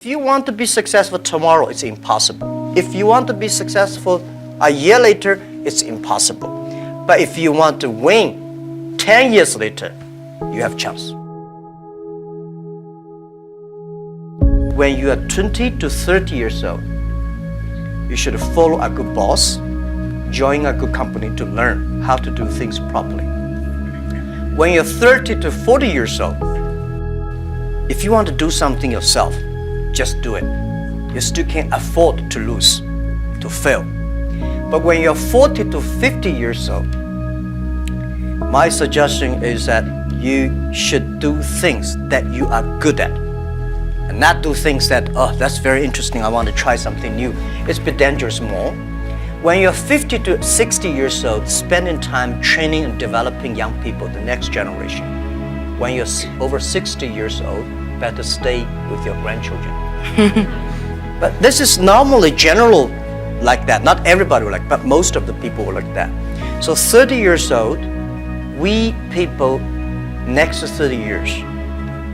If you want to be successful tomorrow, it's impossible. If you want to be successful a year later, it's impossible. But if you want to win 10 years later, you have a chance. When you are 20 to 30 years old, you should follow a good boss, join a good company to learn how to do things properly. When you're 30 to 40 years old, if you want to do something yourself, just do it. You still can't afford to lose, to fail. But when you're 40 to 50 years old, my suggestion is that you should do things that you are good at. And not do things that, oh, that's very interesting, I want to try something new. It's a bit dangerous more. When you're 50 to 60 years old, spending time training and developing young people, the next generation. When you're over 60 years old, better stay with your grandchildren. But this is normally general like that. Not everybody will like, but most of the people will like that. So 30 years old, we people next to 30 years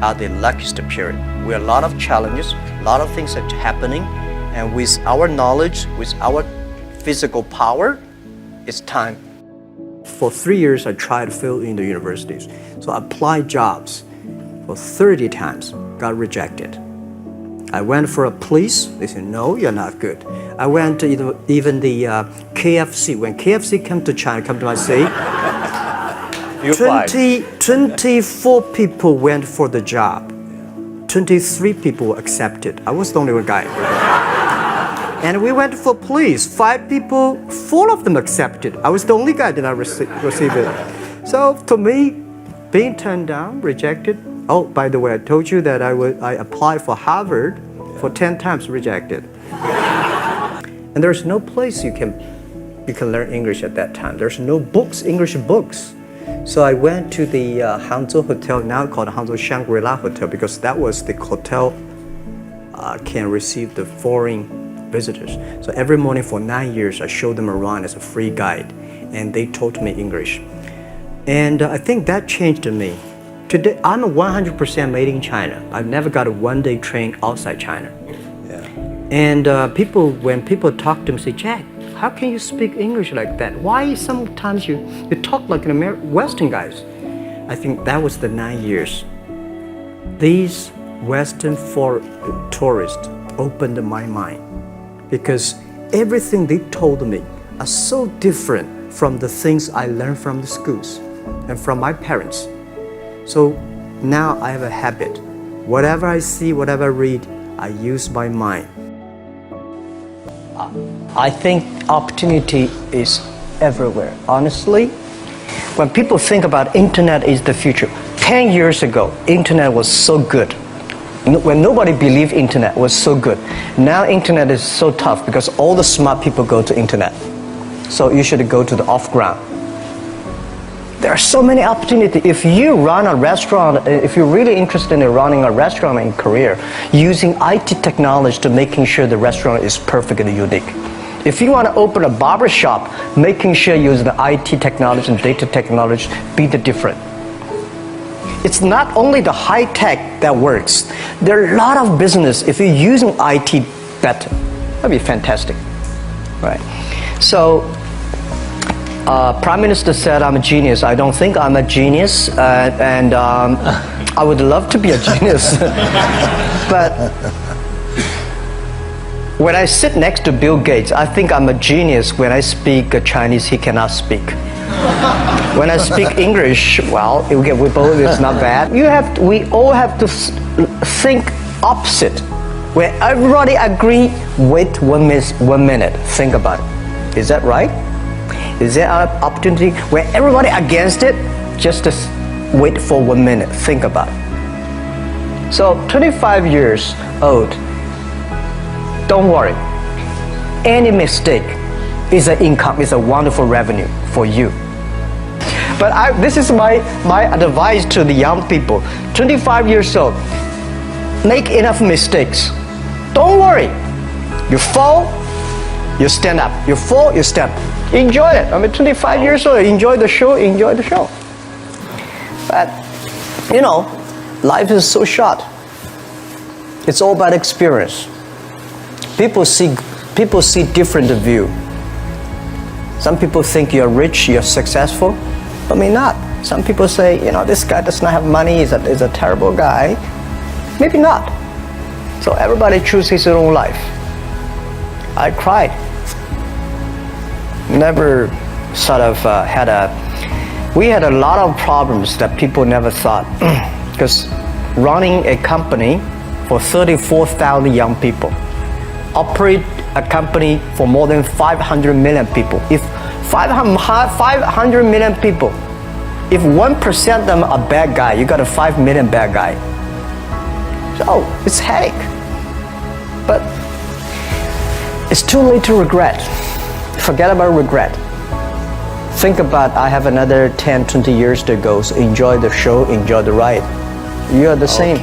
are the luckiest period. We have a lot of challenges, a lot of things are happening, and with our knowledge, with our physical power, it's time. For 3 years, I tried to fill in the universities. So I applied jobs for 30 times, got rejected. I went for a police, they said, no, you're not good. I went to even the KFC. When KFC came to China, come to my city, 24 people went for the job. 23 people were accepted. I was the only one guy. And we went for police. 5 people, 4 of them accepted. I was the only guy that I received it. So to me, being turned down, rejected. Oh, by the way, I told you that I applied for Harvard for 10 times, rejected. And there's no place you can learn English at that time. There's no books, English books. So I went to the Hangzhou Hotel, now called Hangzhou Shangri-La Hotel, because that was the hotel can receive the foreign visitors. So every morning for 9 years, I showed them around as a free guide, and they taught me English. And I think that changed me. Today, I'm 100% made in China. I've never got a one-day train outside China. Yeah. And when people talk to me, say, Jack, how can you speak English like that? Why sometimes you talk like an Western guys? I think that was the 9 years. These Western tourists opened my mind, because everything they told me are so different from the things I learned from the schools and from my parents. So now I have a habit. Whatever I see, whatever I read, I use my mind. I think opportunity is everywhere. Honestly, when people think about internet is the future, 10 years ago, internet was so good. When nobody believed internet was so good. Now internet is so tough because all the smart people go to internet. So you should go to the off-ground. There are so many opportunities. If you run a restaurant, if you're really interested in running a restaurant in Korea, using IT technology to making sure the restaurant is perfectly unique. If you want to open a barber shop, making sure you use the IT technology and data technology, be the different. It's not only the high tech that works. There are a lot of business if you're using IT better. That'd be fantastic, right? So. Prime Minister said I'm a genius. I don't think I'm a genius, and I would love to be a genius. But when I sit next to Bill Gates, I think I'm a genius. When I speak Chinese, he cannot speak. When I speak English, well, we both, it's not bad. We all have to think opposite. Where everybody agree, wait 1 minute, think about it. Is that right? Is there an opportunity where everybody against it? Just wait for 1 minute, think about it. So 25 years old, don't worry. Any mistake is an income, is a wonderful revenue for you. But this is my advice to the young people. 25 years old, make enough mistakes. Don't worry. You fall, you stand up. You fall, you stand up. Enjoy it. I mean, 25 years old, enjoy the show. But, life is so short. It's all about experience. People see different view. Some people think you're rich, you're successful, but may not. Some people say, this guy does not have money, is a terrible guy. Maybe not. So everybody chooses his own life. I cried. Never sort of we had a lot of problems that people never thought. Because running a company for 34,000 young people, operate a company for more than 500 million people. If 500 million people, if 1% of them are bad guy, you got a 5 million bad guy. So it's headache. But it's too late to regret. Forget about regret. Think about, I have another 10, 20 years to go, so enjoy the show, enjoy the ride. You are the same.